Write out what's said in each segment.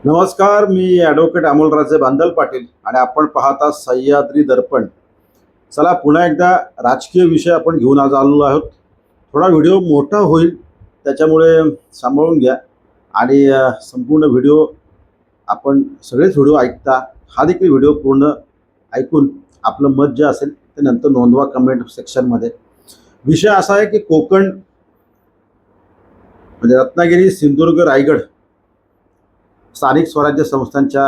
नमस्कार, मी ॲडव्होकेट अमोलराजे बांदल पाटील आणि आपण पाहता सह्याद्री दर्पण. चला पुन्हा एकदा राजकीय विषय आपण घेऊन आज आलेलो आहोत. थोडा व्हिडिओ मोठा होईल, त्याच्यामुळे सांभाळून घ्या आणि संपूर्ण व्हिडिओ आपण सगळेच व्हिडिओ ऐकता. हा देखील व्हिडिओ पूर्ण ऐकून आपलं मत जे असेल ते नंतर नोंदवा कमेंट सेक्शनमध्ये. विषय असा आहे की कोकण म्हणजे रत्नागिरी, सिंधुदुर्ग, रायगड स्थानिक स्वराज्य संस्थांच्या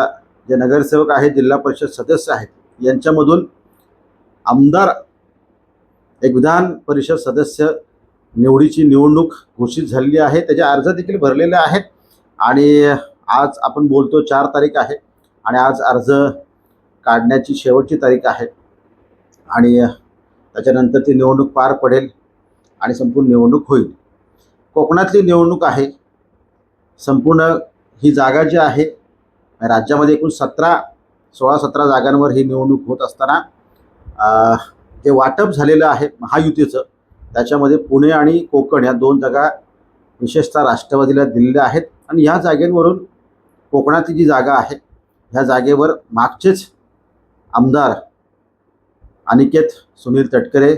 जे नगरसेवक आहेत, जिल्हा परिषद सदस्य आहेत, यांच्यामधून आमदार एक विधान परिषद सदस्य निवडीची निवडणूक घोषित झालेली आहे. त्याचे अर्ज देखील भरलेले आहेत आणि आज आपण बोलतो 4 तारीख आहे आणि आज अर्ज काढण्याची शेवटची तारीख आहे आणि त्याच्यानंतर ती निवडणूक पार पडेल आणि संपूर्ण निवडणूक होईल. कोकणातली निवडणूक आहे. संपूर्ण ही जागा जी आहे राज्यामध्ये एकूण 16-17 जागांवर ही निवडणूक होत असताना जे वाटप झालेलं आहे महायुतीचं, त्याच्यामध्ये पुणे आणि कोकण या 2 जागा विशेषतः राष्ट्रवादीला दिलेल्या आहेत आणि ह्या जागेवरून कोकणातली जी जागा आहे ह्या जागेवर मागचेच आमदार अनिकेत सुनील तटकरे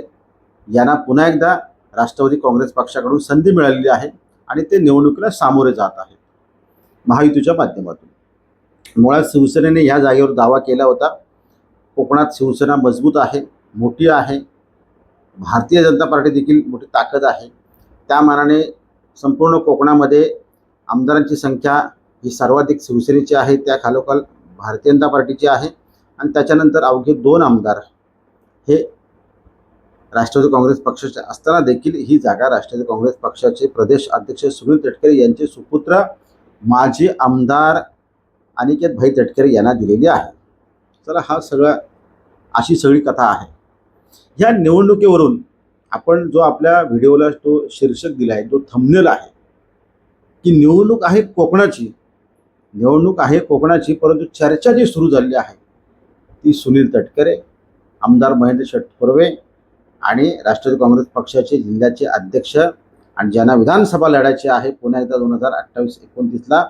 यांना पुन्हा एकदा राष्ट्रवादी काँग्रेस पक्षाकडून संधी मिळालेली आहे आणि ते निवडणुकीला सामोरे जात आहेत महायुतीच्या माध्यमातून. मुळात शिवसेनेने ह्या जागेवर दावा केला होता. कोकणात शिवसेना मजबूत आहे, मोठी आहे. भारतीय जनता पार्टी देखील मोठी ताकद आहे. त्या मानाने संपूर्ण कोकणामध्ये आमदारांची संख्या ही सर्वाधिक शिवसेनेची आहे, त्या खालोखाल भारतीय जनता पार्टीची आहे आणि त्याच्यानंतर अवघे 2 आमदार हे राष्ट्रवादी काँग्रेस पक्षाचे असताना देखील ही जागा राष्ट्रवादी काँग्रेस पक्षाचे प्रदेश अध्यक्ष सुनील तटकरे यांचे सुपुत्र माजी आमदार अनिकेत भाई तटकरे यांना दिलेली आहे. चला हा अशी सगळी कथा आहे. ह्या निवडणुकीवरून आपण जो आपल्या व्हिडिओला तो शीर्षक दिला आहे, जो थंबनेल आहे की निवडणूक आहे कोकणाची, निवडणूक आहे कोकणाची, परंतु चर्चा जी सुरू झालेली आहे ती सुनील तटकरे, आमदार महेंद्र शेठ थोरवे आणि राष्ट्रवादी काँग्रेस पक्षाचे जिल्ह्याचे अध्यक्ष आणि ज्यांना विधानसभा लढायची आहे पुन्हा एकदा 2028-29ला,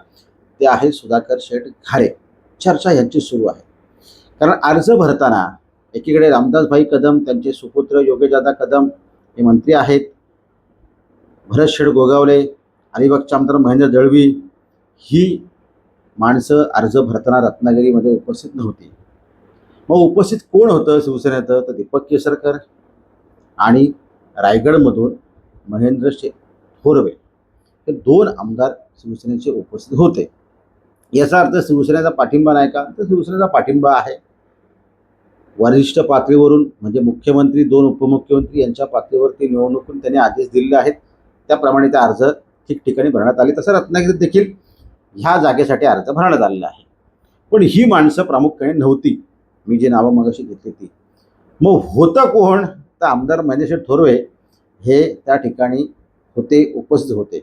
ते आहे सुधाकर शेठ घारे. चर्चा यांची सुरू आहे. कारण अर्ज भरताना एकीकडे रामदासभाई कदम, त्यांचे सुपुत्र योगेशदादा कदम हे मंत्री आहेत, भरत शेठ गोगावले, अलिबागचे आमदार महेंद्र दळवी ही माणसं अर्ज भरताना रत्नागिरीमध्ये उपस्थित नव्हती. मग उपस्थित कोण होतं शिवसेनेचं? तर दीपक केसरकर आणि रायगडमधून महेंद्र शेठ थोरवे हे 2 आमदार शिवसेनेचे उपस्थित होते. याचा अर्थ शिवसेनेचा पाठिंबा नाही का? तर शिवसेनेचा पाठिंबा आहे. वरिष्ठ पातळीवरून म्हणजे मुख्यमंत्री, 2 उपमुख्यमंत्री यांच्या पातळीवरती निवडणुकीतून त्यांनी आदेश दिलेले आहेत. त्याप्रमाणे ते अर्ज ठिकठिकाणी भरण्यात आले. तसं रत्नागिरीत देखील ह्या जागेसाठी अर्ज भरण्यात आलेला आहे. पण ही माणसं प्रामुख्याने नव्हती, मी जे नावं मगाशी घेतली ती. मग होतं कोण? तर आमदार महेंद्र शेठ थोरवे हे त्या ठिकाणी होते, उपस्थित होते.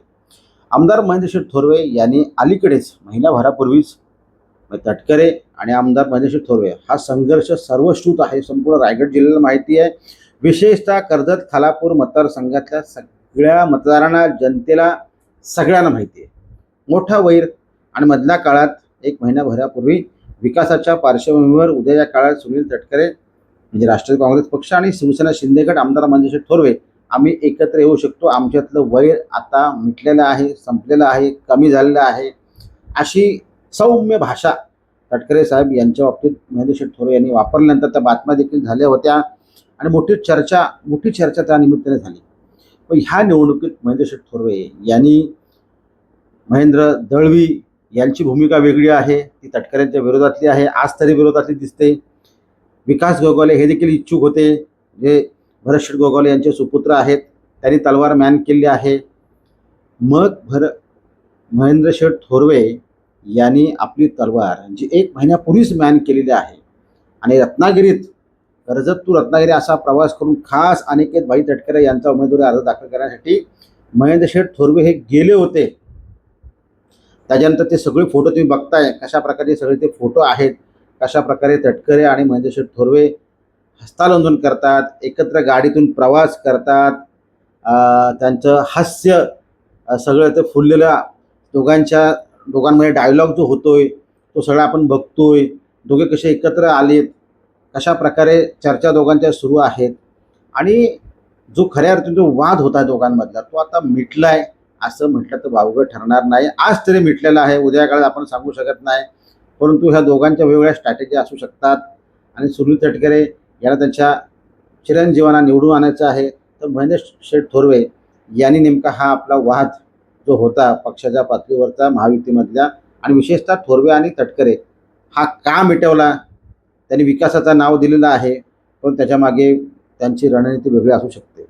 आमदार महेंद्र शेठ थोरवे यांनी अलीकडेच महिनाभरापूर्वीच तटकरे आणि आमदार महेंद्र शेठ थोरवे हा संघर्ष सर्वश्रुत आहे, संपूर्ण रायगड जिल्ह्याला माहिती आहे. विशेषतः कर्जत खालापूर मतदारसंघातल्या सगळ्या मतदारांना, जनतेला सगळ्यांना माहिती आहे. मोठा वैर आणि मधल्या काळात 1 महिन्याभरापूर्वी विकासाच्या पार्श्वभूमीवर उद्याच्या काळात सुनील तटकरे म्हणजे राष्ट्रवादी काँग्रेस पक्ष आणि शिवसेना शिंदेगड आमदार महेंद्र शेठ थोरवे आम्ही एकत्र येऊ शकतो, आमच्यातलं वैर आता मिटलेलं आहे, संपलेलं आहे, कमी झालेलं आहे, अशी सौम्य भाषा तटकरे साहेब यांच्या बाबतीत महेंद्र शेठ थोरवे यांनी वापरल्यानंतर त्या बातम्या देखील झाल्या होत्या आणि मोठी चर्चा त्या निमित्ताने झाली. पण ह्या निवडणुकीत महेंद्र शेठ थोरवे यांनी, महेंद्र दळवी यांची भूमिका वेगळी आहे, ती तटकऱ्यांच्या विरोधातली आहे, आज तरी विरोधातली दिसते. विकास गोगावले हे देखील इच्छुक होते, जे भरत शेठ गोगावले यांचे सुपुत्र आहेत, त्यांनी तलवार मॅन केली आहे. मग महेंद्र शेठ थोरवे यांनी आपली तलवार जी 1 महिन्यापूर्वीच मॅन केलेली आहे आणि रत्नागिरीत कर्जत टू रत्नागिरी असा प्रवास करून खास अनिकेत भाई तटकरे यांचा उमेदवारी अर्ज दाखल करण्यासाठी महेंद्र शेठ थोरवे हे गेले होते. त्याच्यानंतर ते सगळे फोटो तुम्ही बघताय, कशा प्रकारे सगळे ते फोटो आहेत, कशा प्रकारे तटकरे आणि महेंद्र शेठ थोरवे हस्तांदोलन करतात, एकत्र गाडीतून प्रवास करतात, त्यांचं हास्य सगळं ते फुललेल्या दोघांच्या दोघांमध्ये डायलॉग जो होतोय तो सगळा आपण बघतोय. दोघे कसे एकत्र आलेत, कशा प्रकारे चर्चा दोघांच्या सुरू आहेत आणि जो खऱ्या अर्थाने जो वाद होता दोघांमधला तो आता मिटलाय असं म्हटलं तर वावगं ठरणार नाही. आज तरी मिटलेला आहे, उद्या काळात आपण सांगू शकत नाही. परंतु ह्या दोघांच्या वेगवेगळ्या स्ट्रॅटेजी असू शकतात आणि सुनील तटकरे याला त्यांच्या चिरंजीवांना निवडून आणायचं आहे, तर महेंद्र शेठ थोरवे यांनी नेमका हा आपला वाद जो होता पक्षाच्या पातळीवरचा महायुतीमधल्या आणि विशेषतः थोरवे आणि तटकरे हा का मिटवला. त्यांनी विकासाचं नाव दिलेलं आहे, पण त्याच्यामागे त्यांची रणनीती वेगळी असू शकते.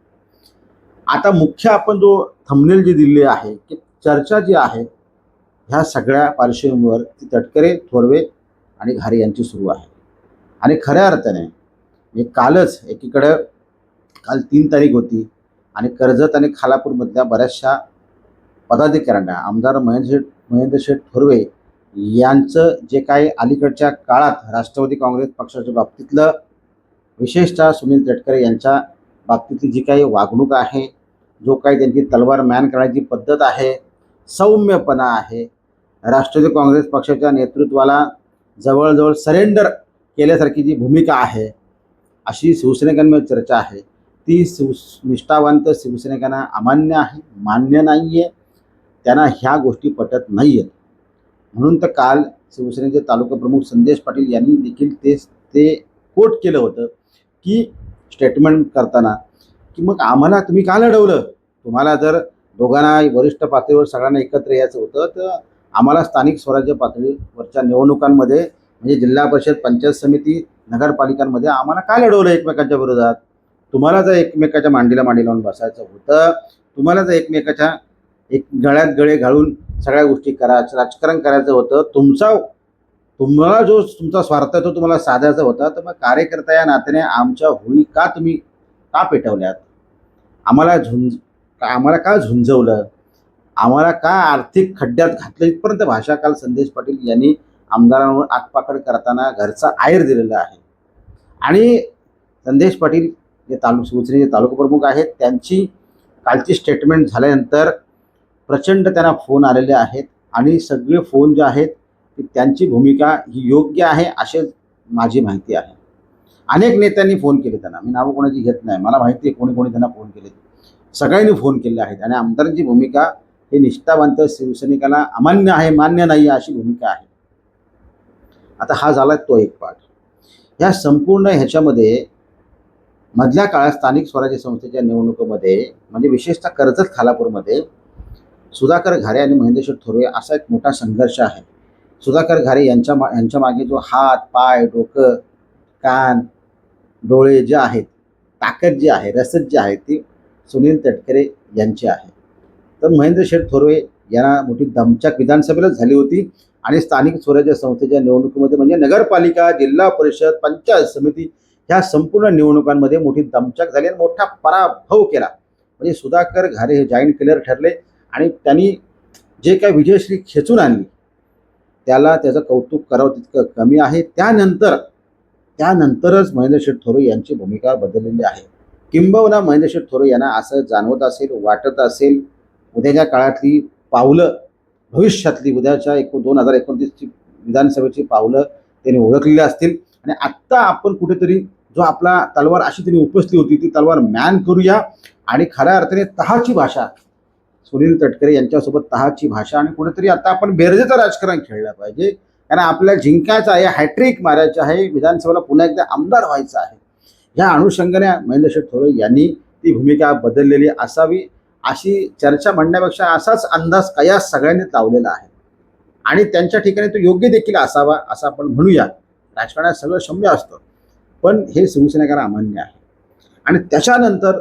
आता मुख्य आपण जो थंबनेल जी दिली आहे की चर्चा जी आहे ह्या सगळ्या पार्श्वभूमीवर ती तटकरे, थोरवे आणि घारे यांची सुरू आहे. आणि खऱ्या अर्थाने कालच एकीकडं काल 3 तारीख होती आणि कर्जत आणि खालापूरमधल्या बऱ्याचशा पदाधिकाऱ्यांना आमदार महेंद्र शेठ थोरवे यांचं जे काही अलीकडच्या काळात राष्ट्रवादी काँग्रेस पक्षाच्या बाबतीतलं विशेषतः सुनील तटकरे यांच्या बाबतीतली जी काही वागणूक आहे, जो काही त्यांची तलवार मॅन करण्याची पद्धत आहे, सौम्यपणा आहे, राष्ट्रवादी काँग्रेस पक्षाच्या नेतृत्वाला जवळजवळ सरेंडर केल्यासारखी जी भूमिका आहे अशी शिवसैनिकांमध्ये चर्चा आहे, ती निष्ठावंत शिवसैनिकांना अमान्य आहे, मान्य नाही आहे. त्यांना ह्या गोष्टी पटत नाही आहेत. म्हणून तर काल शिवसेनेचे तालुका प्रमुख संदेश पाटील यांनी देखील ते कोट केलं होतं की स्टेटमेंट करताना की मग आम्हाला तुम्ही का लढवलं. तुम्हाला जर दोघांना वरिष्ठ पातळीवर सगळ्यांना एकत्र यायचं होतं तर आम्हाला स्थानिक स्वराज्य पातळीवरच्या निवडणुकांमध्ये म्हणजे जिल्हा परिषद, पंचायत समिती, नगरपालिकांमध्ये आम्हाला काय लढवलं एकमेकांच्या विरोधात. तुम्हाला जर एकमेकाच्या मांडीला मांडी लावून बसायचं होतं, तुम्हाला जर एकमेकाच्या गळ्यात गळे घालून सगळ्या गोष्टी करायचं, राजकारण करायचं होतं, तुम्हाला जो तुमचा स्वार्थ आहे तो तुम्हाला साधायचा होता, तर मग कार्यकर्ता या नात्याने आमच्या होळी का तुम्ही का पेटवल्यात. आम्हाला का झुंजवलं, आम्हाला का आर्थिक खड्ड्यात घातलं, इथपर्यंत भाषा काल संदेश पाटील यांनी आमदारांवर आगपाकड करताना घरचा आयर दिलेला आहे. आणि संदेश पाटील जे शिवसेनेचे तालुका प्रमुख आहेत त्यांची कालची स्टेटमेंट झाल्यानंतर प्रचंड त्यांना फोन आलेले आहेत आणि सगळे फोन जे आहेत की त्यांची भूमिका ही योग्य आहे असे माझी माहिती आहे. अनेक नेत्यांनी फोन केले त्यांना, मी नावं कोणाची घेत नाही, मला माहिती आहे कोणी कोणी त्यांना फोन केले, सगळ्यांनी फोन केले आहेत. आणि आमदारांची भूमिका हे निष्ठावंत शिवसैनिकाला अमान्य आहे, मान्य नाही अशी भूमिका आहे. आता हा झाला तो एक पाठ. ह्या संपूर्ण ह्याच्यामध्ये मधल्या काळात स्थानिक स्वराज्य संस्थेच्या निवडणुकीमध्ये म्हणजे विशेषतः कर्जत खालापूरमध्ये सुधाकर घारे आणि महेंद्र शेठ थोरवे असा एक मोठा संघर्ष आहे. सुधाकर घारे यांच्या मागे जो हात, पाय, डोकं, कान, डोळे जे आहेत, ताकद जी आहे, रसद जी आहे ती सुनील तटकरे यांची आहे. तर महेंद्र शेठ थोरवे यांना मोठी दमछाक विधानसभेलाच झाली होती आणि स्थानिक स्वराज्य संस्थेच्या निवडणुकीमध्ये म्हणजे नगरपालिका, जिल्हा परिषद, पंचायत समिती ह्या संपूर्ण निवडणुकांमध्ये मोठी दमछाक झाली आणि मोठा पराभव केला. म्हणजे सुधाकर घारे हे जॉईंट किलर ठरले आणि त्यांनी जे काय विजयश्री खेचून आणली त्याचं कौतुक करावं तितकं कमी आहे. त्यानंतरच महेंद्र शेठ थोरवे यांची भूमिका बदललेली आहे. किंबहुना महेंद्र शेठ थोरवे यांना असं जाणवत असेल, वाटत असेल, उद्याच्या काळातली पावलं, भविष्यातली उद्याच्या 2029ची विधानसभेची पावलं त्यांनी ओळखलेली असतील आणि आत्ता आपण कुठेतरी जो आपला तलवार अशी त्यांनी उपसली होती ती तलवार मॅन करूया आणि खऱ्या अर्थाने तहाची भाषा सुनील तटकरे यांच्यासोबत तहाची भाषा आणि कुठेतरी आता आपण बेरजेचं राजकारण खेळलं पाहिजे. कारण आपल्याला जिंकायचं आहे, हॅट्रिक मारायचं आहे, विधानसभेला पुन्हा एकदा आमदार व्हायचं आहे. ह्या अनुषंगाने महेंद्र शेठ थोरवे यांनी ती भूमिका बदललेली असावी अशी चर्चा म्हणण्यापेक्षा असाच अंदाज कयास सगळ्यांनी लावलेला आहे आणि त्यांच्या ठिकाणी तो योग्य देखील असावा असं आपण म्हणूया. राजकारणात सगळं क्षम्य असतं पण हे शिवसैनिकांना अमान्य आहे. आणि त्याच्यानंतर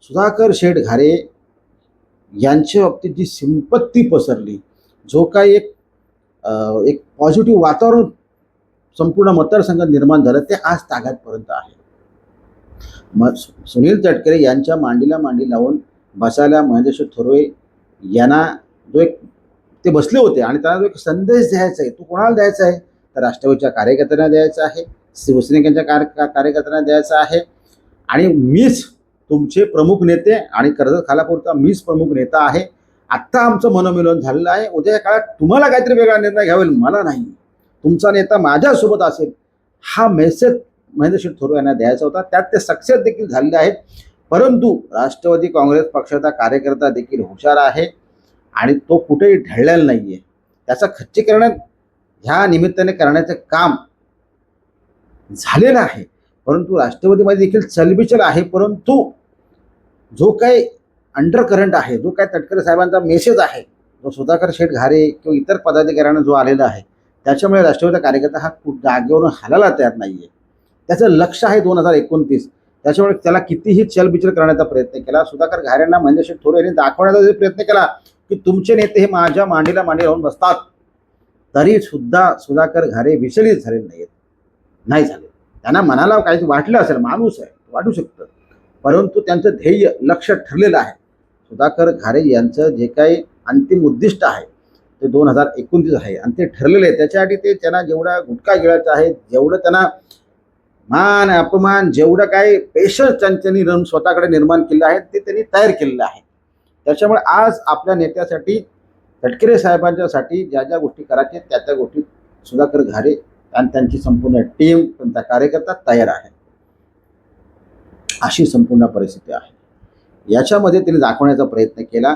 सुधाकर शेठ घारे यांच्या बाबतीत जी सिंपत्ती पसरली, जो काही एक पॉझिटिव्ह वातावरण संपूर्ण मतदारसंघात निर्माण झालं ते आज तागायतपर्यंत आहे. सुनील तटकरे यांच्या मांडीला मांडी लावून बसायला महेंद्र शेठ थोरवे यांना जो एक ते बसले होते आणि त्यांना जो एक संदेश द्यायचा आहे तो कोणाला द्यायचा आहे तर राष्ट्रवादीच्या कार्यकर्त्यांना द्यायचा आहे, शिवसैनिकांच्या कार्यकर्त्यांना द्यायचा आहे. आणि मीच तुमचे प्रमुख नेते आणि कर्जत खालापूरचा मीच प्रमुख नेता आहे आत्ता आमचं मनोमिलन झालेलं आहे, उद्या काळात तुम्हाला काहीतरी वेगळा निर्णय घ्यावा मला नाही, तुमचा नेता माझ्यासोबत असेल, हा मेसेज महेंद्रजी थोरवे यांना द्यायचा होता. त्यात ते सक्सेस देखील झालेले आहेत. परंतु राष्ट्रवादी काँग्रेस पक्षाचा कार्यकर्ता देखील हुशार आहे आणि तो कुठेही ढळलेला नाहीये. त्याचं खच्चीकरण ह्या निमित्ताने करण्याचं काम झालेलं आहे. परंतु राष्ट्रवादीमध्ये देखील चलबिचल आहे. परंतु जो काही अंडर करंट आहे, जो काही तटकरे साहेबांचा मेसेज आहे, जो सुधाकर शेठ घारे किंवा इतर पदाधिकाऱ्यांना जो आलेला आहे, त्याच्यामुळे राष्ट्रवादीचा कार्यकर्ता हा जागेवरून हालायला तयार नाहीये. त्याचं लक्ष आहे 2029. त्याच्यामुळे त्याला कितीही चलबिचल करण्याचा प्रयत्न केला, सुधाकर घारेंना महेंद्रजी थोरवे यांनी दाखवण्याचा प्रयत्न केला की तुमचे नेते हे माझ्या मांडीला मांडी लावून बसतात, तरी सुद्धा सुधाकर घारे विचलित झाले नाही झाले. त्यांना मनाला काही वाटलं असेल, माणूस आहे, वाटू शकतं, परंतु त्यांचं ध्येय लक्ष ठरलेलं आहे. सुधाकर घारे यांचं जे काही अंतिम उद्दिष्ट आहे ते 2029 आहे आणि ते ठरलेलं आहे. त्याच्यासाठी ते त्यांना जेवढा गुटखा गिळायचा आहे, जेवढं त्यांना मान अपमान, जेवढं काही पेशन्स त्यांनी स्वतःकडे निर्माण केलं आहे ते त्यांनी तयार केलेलं आहे. त्याच्यामुळे आज आपल्या नेत्यासाठी, तटकरे साहेबांच्यासाठी ज्या ज्या गोष्टी करायच्या त्या त्या गोष्टी सुधाकर घारे आणि त्यांची संपूर्ण टीम, त्यांचा कार्यकर्ता तयार आहे. अशी संपूर्ण परिस्थिती आहे. याच्यामध्ये त्यांनी दाखवण्याचा प्रयत्न केला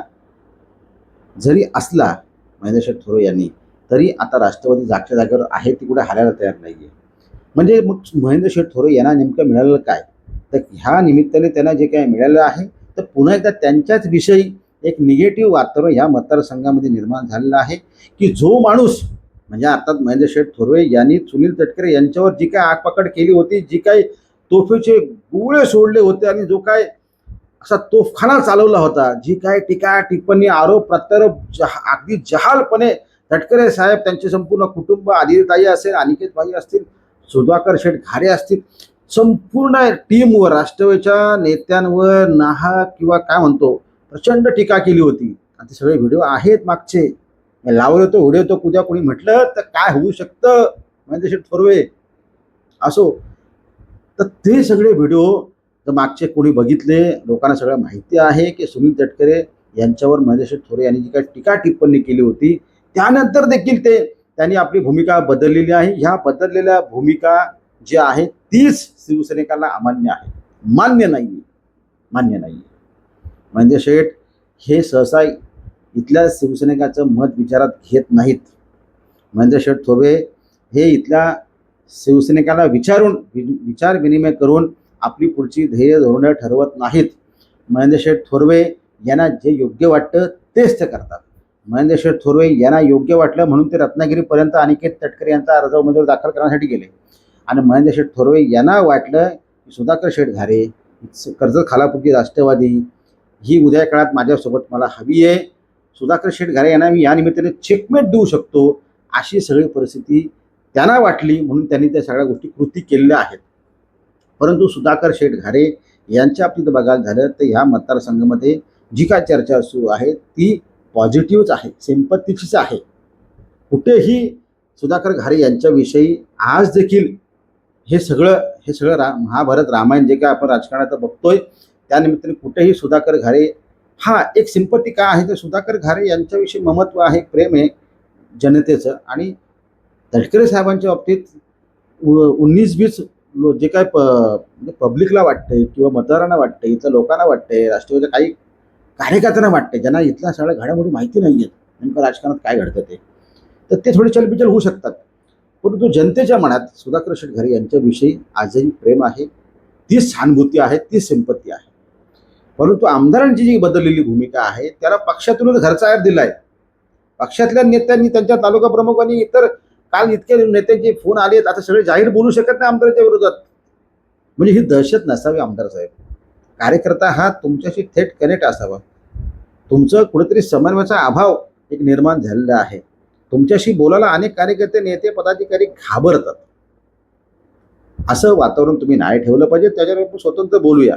जरी असला महेंद्रजी थोरवे यांनी, तरी आता राष्ट्रवादी जागच्या जागेवर आहे ती कुठे हालायला तयार नाहीये. म्हणजे मग महेंद्रजी थोरवे यांना नेमकं मिळालं काय, तर ह्या निमित्ताने त्यांना जे काही मिळालं आहे तर पुन्हा एकदा त्यांच्याच विषयी एक निगेटिव्ह वातावरण या मतदारसंघामध्ये निर्माण झालेलं आहे की जो माणूस म्हणजे अर्थात महेंद्रजी थोरवे यांनी सुनील तटकरे यांच्यावर जी काय आगपाकड केली होती, जी काही तोफेचे गोळे सोडले होते आणि जो काय असा तोफखाना चालवला होता, जी काय टीका टिप्पणी आरोप प्रत्यारोप अगदी जहालपणे तटकरे साहेब, त्यांचे संपूर्ण कुटुंब, आदिताई असेल, अनिकेत भाई असतील, सुधाकर शेठ घारे असतील, संपूर्ण टीमवर, राष्ट्रवादीच्या नेत्यांवर नाहक किंवा काय म्हणतो प्रचंड टीका केली होती. आणि ते सगळे व्हिडिओ आहेत मागचे, लावले तो व्हिडिओ. तो उद्या कोणी म्हटलं तर काय होऊ शकतं महेंद्रजी थोरवे असो, तर ते सगळे व्हिडिओ तर मागचे कोणी बघितले, लोकांना सगळं माहिती आहे की सुनील तटकरे यांच्यावर महेंद्रजी थोरवे यांनी जी काही टीका टिप्पणी केली होती त्यानंतर देखील त्यांनी आपली भूमिका बदललेली आहे. ह्या बदललेल्या भूमिका जी आहे तीच शिवसैनिकांना अमान्य आहे, मान्य नाही. म्हणजे शेठ हे सहसा इथल्या शिवसैनिकाचं मत विचारात घेत नाहीत. महेंद्रजी थोरवे हे इथल्या शिवसैनिकांना विचार विनिमय करून आपली पुढची ध्येय धोरणं ठरवत नाहीत. महेंद्रजी थोरवे यांना जे योग्य वाटतं तेच ते करतात. महेंद्रजी थोरवे यांना योग्य वाटलं म्हणून ते रत्नागिरीपर्यंत अनिकेत तटकरे यांचा अर्ज उमेदवार दाखल करण्यासाठी गेले. आणि महेंद्रजी थोरवे यांना वाटलं की सुधाकर शेठ घारे, कर्जत खालापूरची राष्ट्रवादी ही उद्या काळात माझ्यासोबत मला हवी आहे, सुधाकर शेठ घारे यांना मी या निमित्ताने चेकमेट देऊ शकतो, अशी सगळी परिस्थिती त्यांना वाटली म्हणून त्यांनी त्या सगळ्या गोष्टी कृती केलेल्या आहेत. परंतु सुधाकर शेठ घारे यांच्या बाबतीत बघायला झालं तर ह्या मतदारसंघामध्ये जी काय चर्चा सुरू आहे ती पॉझिटिव्हच आहे, सिंपत्तीचीच आहे. कुठेही सुधाकर घारे यांच्याविषयी आज देखील हे सगळं महाभारत रामायण जे काय आपण राजकारणात बघतोय त्यानिमित्ताने कुठेही सुधाकर घारे हा एक सिंपत्ती का आहे, तर सुधाकर घारे यांच्याविषयी ममत्व आहे, प्रेम आहे जनतेचं. आणि तटकरे साहेबांच्या बाबतीत 19-20 जे काय म्हणजे पब्लिकला वाटतंय किंवा मतदारांना वाटतंय, इथल्या लोकांना वाटतंय, राष्ट्रवादीच्या काही कार्यकर्त्यांना वाटतंय ज्यांना इथल्या सगळ्या घडामोडी माहिती नाही आहेत, नेमकं राजकारणात काय घडतं ते, तर ते थोडे चलबिचल होऊ शकतात. परंतु जनतेच्या मनात सुधाकर शेठ घारे यांच्याविषयी आजही प्रेम आहे, ती सहानुभूती आहे, ती सिंपत्ती आहे. परंतु आमदारांची जी बदललेली भूमिका आहे त्याला पक्षातूनच घरचा एर दिला आहे. पक्षातल्या नेत्यांनी, त्यांच्या तालुका प्रमुखांनी, इतर काल इतके नेत्यांचे फोन आलेत, आता सगळे जाहीर बोलू शकत नाही आमदारांच्या विरोधात. म्हणजे ही दहशत नसावी आमदार साहेब. कार्यकर्ता हा तुमच्याशी थेट कनेक्ट असावा. तुमचं कुठेतरी समन्वयाचा अभाव एक निर्माण झालेला आहे. तुमच्याशी बोलायला अनेक कार्यकर्ते, नेते, पदाधिकारी घाबरतात. असं वातावरण तुम्ही नाही ठेवलं पाहिजे. त्याच्यावर आपण स्वतंत्र बोलूया,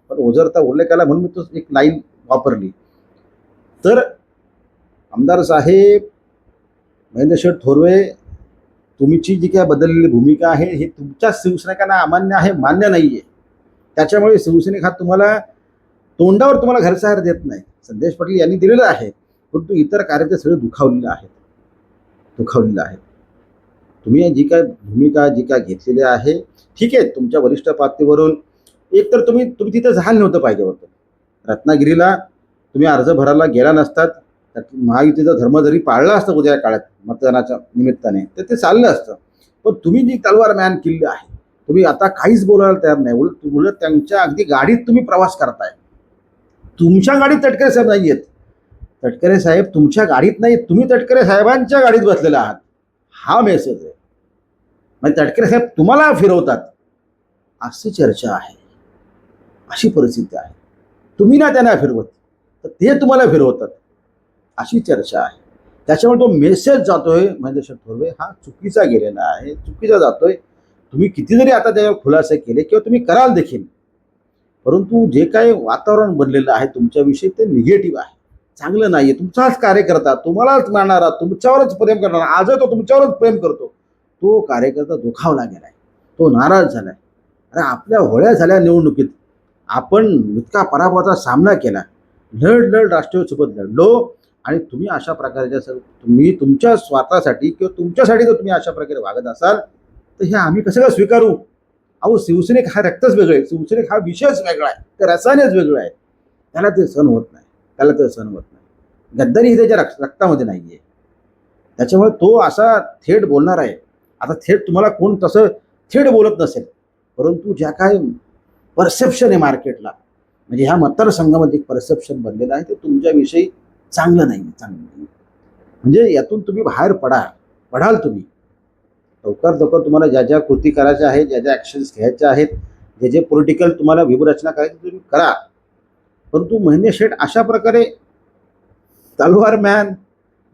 पण ओझरता उल्लेख आला म्हणून मी तो एक लाईन वापरली. तर आमदार साहेब महेंद्रजी थोरवे, तुमची जी काय बदललेली भूमिका आहे हे तुमच्या शिवसैनिकांना अमान्य आहे, मान्य नाही आहे. त्याच्यामुळे शिवसैनिक हा तुम्हाला तोंडावर तुम्हाला घरचाहार देत नाही, संदेश पाटील यांनी दिलेलं आहे, परंतु इतर कार्यकर्ते सगळं दुखावलेलं आहे. तुम्ही जी काय भूमिका जी काय घेतलेली आहे, ठीक आहे, तुमच्या वरिष्ठ पातळीवरून एकतर तुम्ही तिथं झालं नव्हतं पाहिजे होतं. रत्नागिरीला तुम्ही अर्ज भरायला गेला नसतात, महायुतीचा धर्म जरी पाळला असतं उद्या काळात मतदानाच्या निमित्ताने तर ते चाललं असतं. पण तुम्ही जी तलवार मॅन केली आहे, तुम्ही आता काहीच बोलायला तयार नाही. उलट त्यांच्या अगदी गाडीत तुम्ही प्रवास करताय. तुमच्या गाडीत तटकरे साहेब नाही आहेत. तटकरे साहेब तुमच्या गाडीत नाही, तुम्ही तटकरे साहेबांच्या गाडीत बसलेला आहात. हा मेसेज आहे. म्हणजे तटकरे साहेब तुम्हाला फिरवतात अशी चर्चा आहे, अशी परिस्थिती आहे. तुम्ही ना त्यांना फिरवत तर ते तुम्हाला फिरवतात अशी चर्चा आहे. त्याच्यामुळे तो मेसेज जातोय महेंद्र शेठ थोरवे हा चुकीचा गेलेला आहे, चुकीचा जातोय. तुम्ही किती जरी आता त्यावर खुलासे केले किंवा तुम्ही कराल देखील, परंतु जे काही वातावरण बनलेलं आहे तुमच्याविषयी ते निगेटिव्ह आहे, चांगलं नाहीये. तुमचाच कार्यकर्ता, तुम्हालाच मानणारा, तुमच्यावरच प्रेम करणारा, आजही तो तुमच्यावरच प्रेम करतो, तो कार्यकर्ता दुखावला गेलाय, तो नाराज झालाय. अरे आपल्या होळ्या झाल्या निवडणुकीत, आपण इतका पराभवाचा सामना केला, लढ राष्ट्रवादीसोबत लढलो, आणि तुम्ही अशा प्रकारच्या तुम्ही तुमच्या स्वार्थासाठी किंवा तुमच्यासाठी जर तुम्ही अशा प्रकारे वागत असाल तर हे आम्ही कसं काय स्वीकारू. अहो शिवसेनेक हा रक्तच वेगळं आहे, शिवसेनेक हा विषयच वेगळा आहे, ते रसायनच वेगळं आहे. त्याला ते सहन होत नाही, गद्दारी ही त्याच्या रक्तामध्ये नाही आहे. त्याच्यामुळे तो असा थेट बोलणार आहे. आता थेट तुम्हाला कोण तसं थेट बोलत नसेल, परंतु ज्या काय परसेप्शन आहे मार्केटला, म्हणजे ह्या मतदारसंघामध्ये एक परसेप्शन बनलेलं आहे ते तुमच्याविषयी चांगलं नाही. म्हणजे यातून तुम्ही बाहेर पडाल तुम्ही लवकर तुम्हाला ज्या ज्या कृती करायच्या आहेत, ज्या ज्या ॲक्शन्स घ्यायच्या आहेत, जे पॉलिटिकल तुम्हाला व्यूहरचना करायची तुम्ही करा. परंतु महेंद्र शेठ अशा प्रकारे तलवार मॅन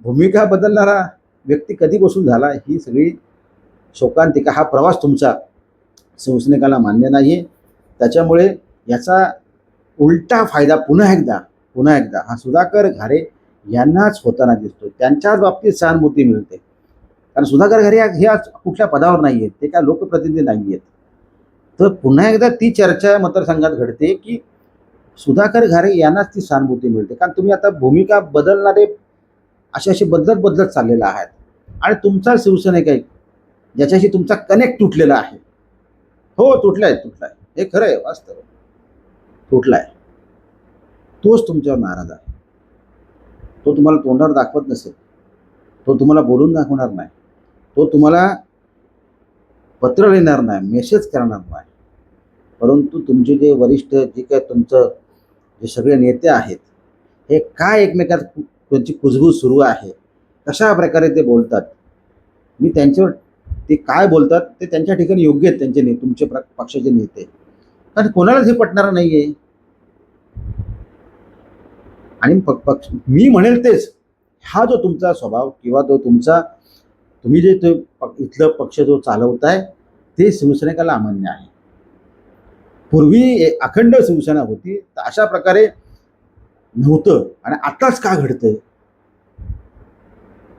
भूमिका बदलणारा व्यक्ती कधीपासून झाला, ही सगळी शोकांतिका. हा प्रवास तुमचा शिवसैनिकाला मान्य नाही. त्याच्यामुळे याचा उलटा फायदा पुन्हा एकदा हा सुधाकर घारे यांनाच होताना दिसतो. त्यांच्याच बाबतीत सहानुभूती मिळते, कारण सुधाकर घारे हे आज कुठल्या पदावर नाही आहेत, ते काय लोकप्रतिनिधी नाही आहेत. तर पुन्हा एकदा ती चर्चा मतदारसंघात घडते की सुधाकर घारे यांनाच ती सहानुभूती मिळते, कारण तुम्ही आता भूमिका बदलणारे असे बदलत चाललेला आहात. आणि तुमचा शिवसैनिक आहे ज्याच्याशी तुमचा कनेक्ट तुटलेला आहे. हो तुटलाय, हे खरं आहे, वास्तव तुटलाय. तोच तुमच्यावर नाराज आहे. तो तुम्हाला तोंडावर दाखवत नसेल, तो तुम्हाला बोलून दाखवणार नाही, तो तुम्हाला पत्र लिहिणार नाही, मेसेज करणार नाही, परंतु तुमचे जे वरिष्ठ जे काय तुमचं जे सगळे नेते आहेत हे काय एकमेकात त्यांची कुजबूज सुरू आहे, कशा प्रकारे ते बोलतात, मी त्यांच्यावर ते काय बोलतात ते त्यांच्या ठिकाणी योग्य आहेत त्यांचे तुमचे पक्षाचे नेते, कारण कोणालाच हे पटणार नाही आहे. आणि मी म्हणेल तेच, हा जो तुमचा स्वभाव किंवा तो तुम्ही जे इथलं पक्ष जो चालवताय ते शिवसैनिकाला अमान्य आहे. पूर्वी अखंड शिवसेना होती, तर अशा प्रकारे नव्हतं, आणि आताच का घडतंय.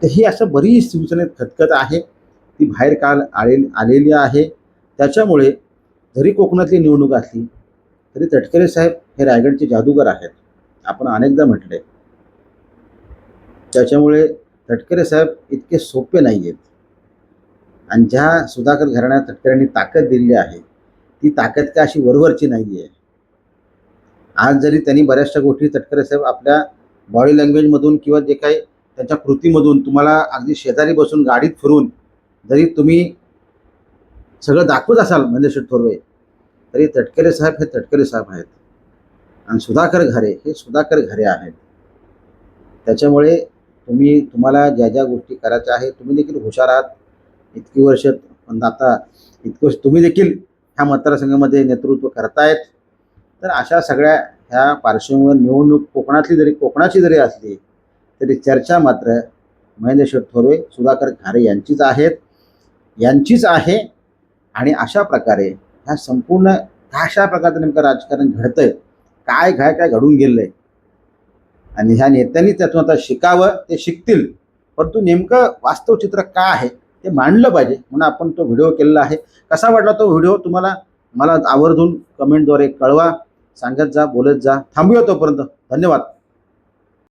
तर ही असं बरीच शिवसेनेत खतखत आहे, ती बाहेर काल आलेली आहे. त्याच्यामुळे जरी कोकणातली निवडणूक असली तरी तटकरे साहेब हे रायगडचे जादूगार आहेत, आपण अनेकदा म्हटले. त्याच्यामुळे तटकरे साहेब इतके सोपे नाही आहेत. आणि ज्या सुधाकर घराण्यात तटकऱ्यांनी ताकद दिलेली आहे ती ताकद काय अशी वरवरची नाही आहे. आज जरी त्यांनी बऱ्याचशा गोष्टी तटकरे साहेब आपल्या बॉडी लँग्वेजमधून किंवा जे काही त्यांच्या कृतीमधून तुम्हाला अगदी शेजारी बसून गाडीत फिरून जरी तुम्ही सगळं दाखवत असाल महेंद्र शेठ थोरवे, तरी तटकरे साहेब हे तटकरे साहेब आहेत आणि सुधाकर घारे हे सुधाकर घारे आहेत. त्याच्यामुळे तुम्हाला ज्या ज्या गोष्टी करायच्या आहेत, तुम्ही देखील हुशार आहात. इतकी वर्ष, पण आता इतकी वर्ष तुम्ही देखील ह्या मतदारसंघामध्ये नेतृत्व करतायत. तर अशा सगळ्या ह्या पार्श्वभूमीवर निवडणूक कोकणाची जरी असली तरी चर्चा मात्र महेंद्र शेठ थोरवे सुधाकर घारे यांचीच आहे. आणि अशा प्रकारे ह्या संपूर्ण अशा प्रकारचं नेमकं राजकारण घडतंय, काय घडून गेलंय, आणि ह्या नेत्यांनी त्यातून आता शिकावं, ते शिकतील, परंतु नेमकं वास्तव चित्र काय आहे ते मांडलं पाहिजे म्हणून आपण तो व्हिडिओ केलेला आहे. कसा वाटला तो व्हिडिओ तुम्हाला मला आवर्जून कमेंटद्वारे कळवा. सांगत जा, बोलत जा. थांबूया तोपर्यंत. धन्यवाद.